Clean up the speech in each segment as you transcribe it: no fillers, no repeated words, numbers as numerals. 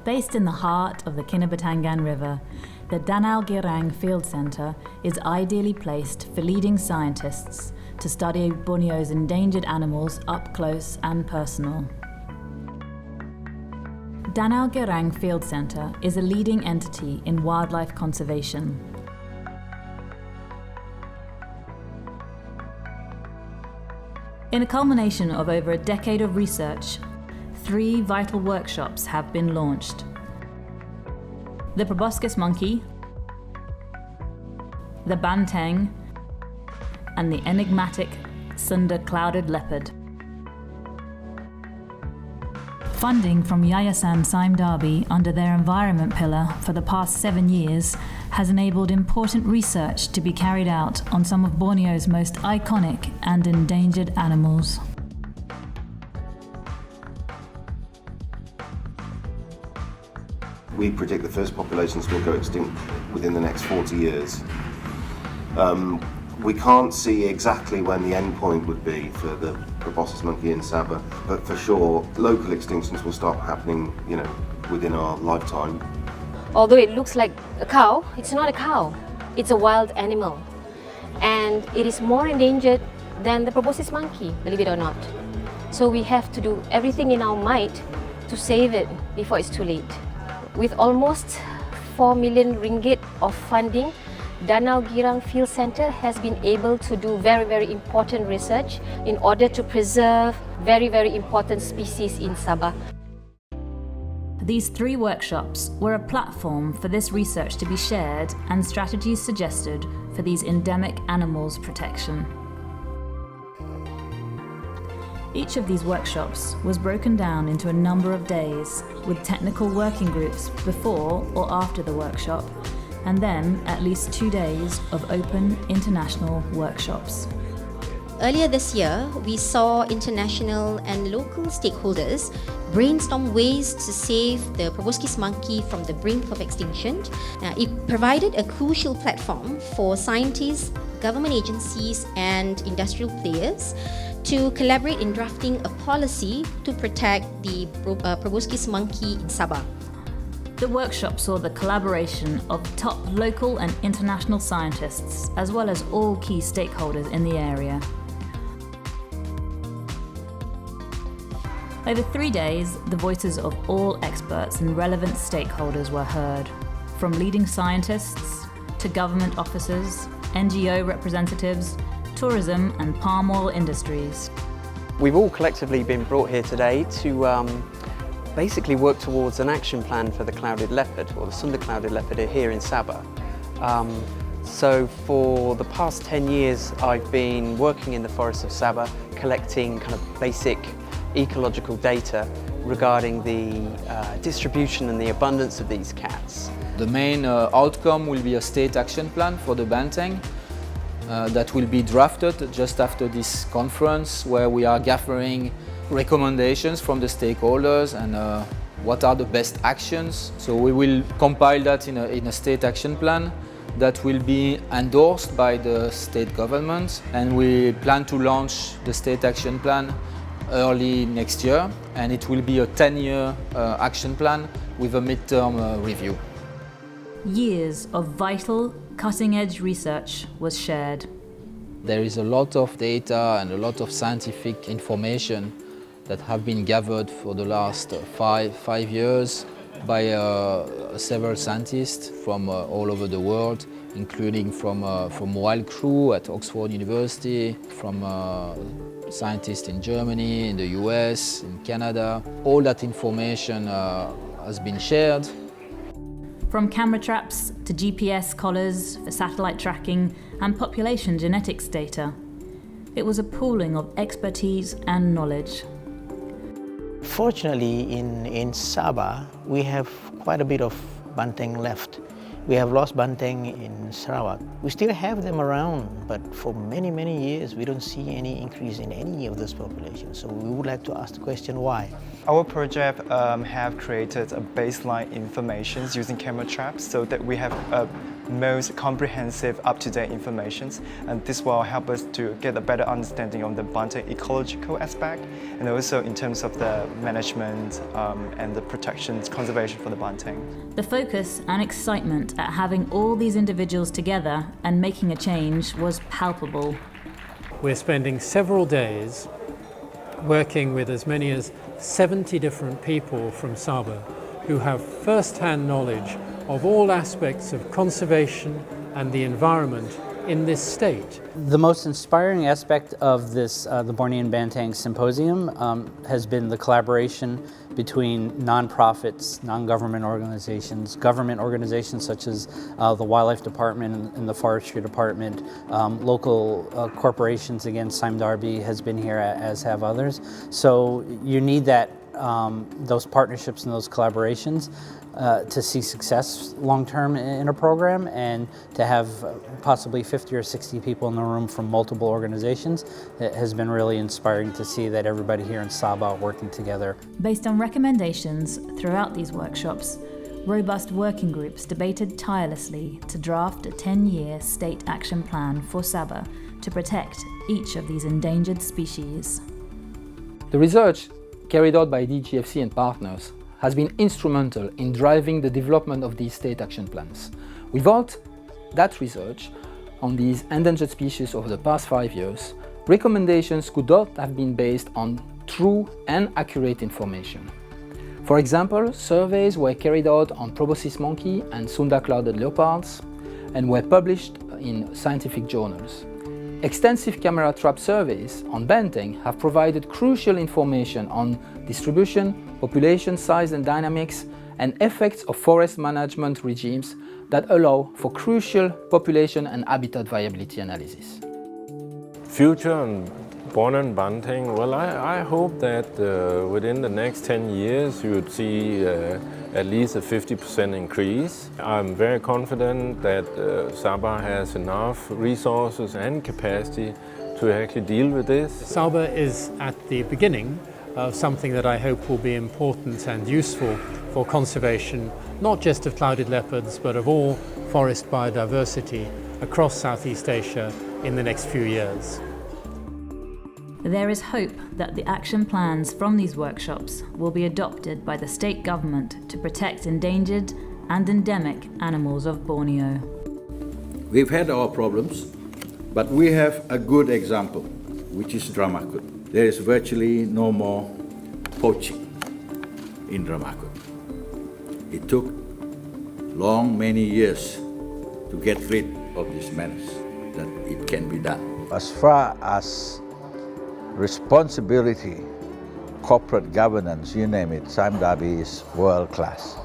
Based in the heart of the Kinabatangan River, the Danau Girang Field Centre is ideally placed for leading scientists to study Borneo's endangered animals up close and personal. Danau Girang Field Centre is a leading entity in wildlife conservation. In a culmination of over a decade of research, 3 vital workshops have been launched. The proboscis monkey, the banteng, and the enigmatic Sunda clouded leopard. Funding from Yayasan Saim Darby under their environment pillar for the past 7 years has enabled important research to be carried out on some of Borneo's most iconic and endangered animals. We predict the first populations will go extinct within the next 40 years. We can't see exactly when the end point would be for the proboscis monkey in Sabah, but for sure local extinctions will start happening, within our lifetime. Although it looks like a cow, it's not a cow. It's a wild animal. And it is more endangered than the proboscis monkey, believe it or not. So we have to do everything in our might to save it before it's too late. With almost 4 million ringgit of funding, Danau Girang Field Centre has been able to do very important research in order to preserve very important species in Sabah. These 3 workshops were a platform for this research to be shared and strategies suggested for these endemic animals' protection. Each of these workshops was broken down into a number of days, with technical working groups before or after the workshop, and then at least 2 days of open international workshops. Earlier this year, we saw international and local stakeholders brainstorm ways to save the proboscis monkey from the brink of extinction. It provided a crucial platform for scientists, government agencies, and industrial players to collaborate in drafting a policy to protect the proboscis monkey in Sabah. The workshop saw the collaboration of top local and international scientists, as well as all key stakeholders in the area. Over 3 days, the voices of all experts and relevant stakeholders were heard, from leading scientists to government officers, NGO representatives, tourism and palm oil industries. We've all collectively been brought here today to basically work towards an action plan for the clouded leopard, or the Sunda clouded leopard here in Sabah. So for the past 10 years I've been working in the forests of Sabah, collecting kind of basic ecological data regarding the distribution and the abundance of these cats. The main outcome will be a state action plan for the banteng that will be drafted just after this conference, where we are gathering recommendations from the stakeholders and what are the best actions. So we will compile that in a state action plan that will be endorsed by the state government, and we plan to launch the state action plan early next year, and it will be a 10-year action plan with a midterm review. Years of vital, cutting-edge research was shared. There is a lot of data and a lot of scientific information that have been gathered for the last five years by several scientists from all over the world, including from Wild Crew at Oxford University, from scientists in Germany, in the US, in Canada. All that information has been shared. From camera traps to GPS collars for satellite tracking and population genetics data, it was a pooling of expertise and knowledge. Fortunately, in Sabah, we have quite a bit of banteng left. We have lost banteng in Sarawak. We still have them around, but for many years, we don't see any increase in any of this population. So we would like to ask the question, why? Our project have created a baseline information using camera traps so that we have a most comprehensive, up-to-date information, and this will help us to get a better understanding of the bunting ecological aspect, and also in terms of the management and the protection, conservation for the bunting. The focus and excitement at having all these individuals together and making a change was palpable. We're spending several days working with as many as 70 different people from Sabah who have first-hand knowledge of all aspects of conservation and the environment in this state. The most inspiring aspect of this, the Bornean Banteng Symposium, has been the collaboration between non-profits, non-government organizations, government organizations such as the Wildlife Department and the Forestry Department, local corporations, again, Sime Darby has been here, as have others. So you need that, those partnerships and those collaborations to see success long-term in a program, and to have possibly 50 or 60 people in the room from multiple organizations. It has been really inspiring to see that everybody here in Sabah are working together. Based on recommendations throughout these workshops, robust working groups debated tirelessly to draft a 10-year state action plan for Sabah to protect each of these endangered species. The research carried out by DGFC and partners has been instrumental in driving the development of these state action plans. Without that research on these endangered species over the past 5 years, recommendations could not have been based on true and accurate information. For example, surveys were carried out on proboscis monkey and Sunda clouded leopards and were published in scientific journals. Extensive camera trap surveys on banteng have provided crucial information on distribution, population size and dynamics, and effects of forest management regimes that allow for crucial population and habitat viability analysis. Future on Bornean Banteng, well, I hope that within the next 10 years you would see at least a 50% increase. I'm very confident that Sabah has enough resources and capacity to actually deal with this. Sabah is at the beginning of something that I hope will be important and useful for conservation, not just of clouded leopards, but of all forest biodiversity across Southeast Asia in the next few years. There is hope that the action plans from these workshops will be adopted by the state government to protect endangered and endemic animals of Borneo. We've had our problems, but we have a good example, which is Dramakut. There is virtually no more poaching in Dramakut. It took many years to get rid of this menace, that it can be done. As far as responsibility, corporate governance, you name it, Sime Darby is world class.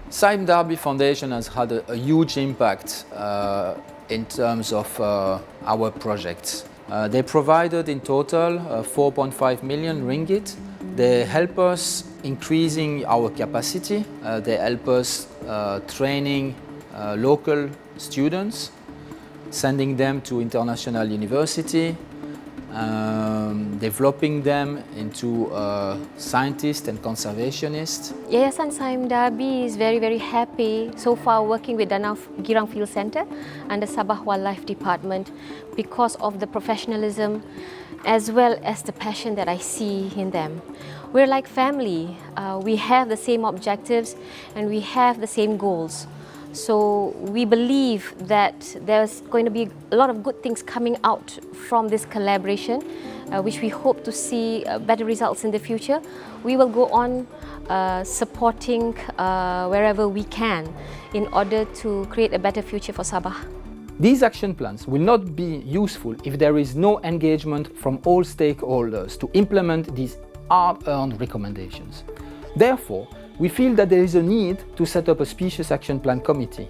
Sime Darby Foundation has had a huge impact in terms of our projects. They provided in total 4.5 million ringgit. They help us increasing our capacity. They help us training local students, sending them to international university, developing them into scientists and conservationists. Yayasan Sime Darby is very happy so far working with Danau Girang Field Centre and the Sabah Wildlife Department because of the professionalism as well as the passion that I see in them. We're like family. We have the same objectives and we have the same goals. So we believe that there's going to be a lot of good things coming out from this collaboration, which we hope to see better results in the future. We will go on supporting wherever we can in order to create a better future for Sabah. These action plans will not be useful if there is no engagement from all stakeholders to implement these hard-earned recommendations. Therefore, we feel that there is a need to set up a Species Action Plan Committee,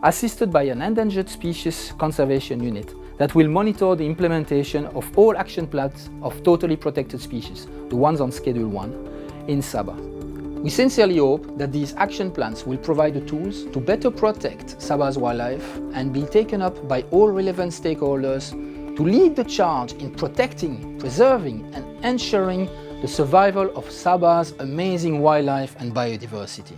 assisted by an Endangered Species Conservation Unit that will monitor the implementation of all action plans of totally protected species, the ones on Schedule 1, in Sabah. We sincerely hope that these action plans will provide the tools to better protect Sabah's wildlife and be taken up by all relevant stakeholders to lead the charge in protecting, preserving and ensuring the survival of Sabah's amazing wildlife and biodiversity.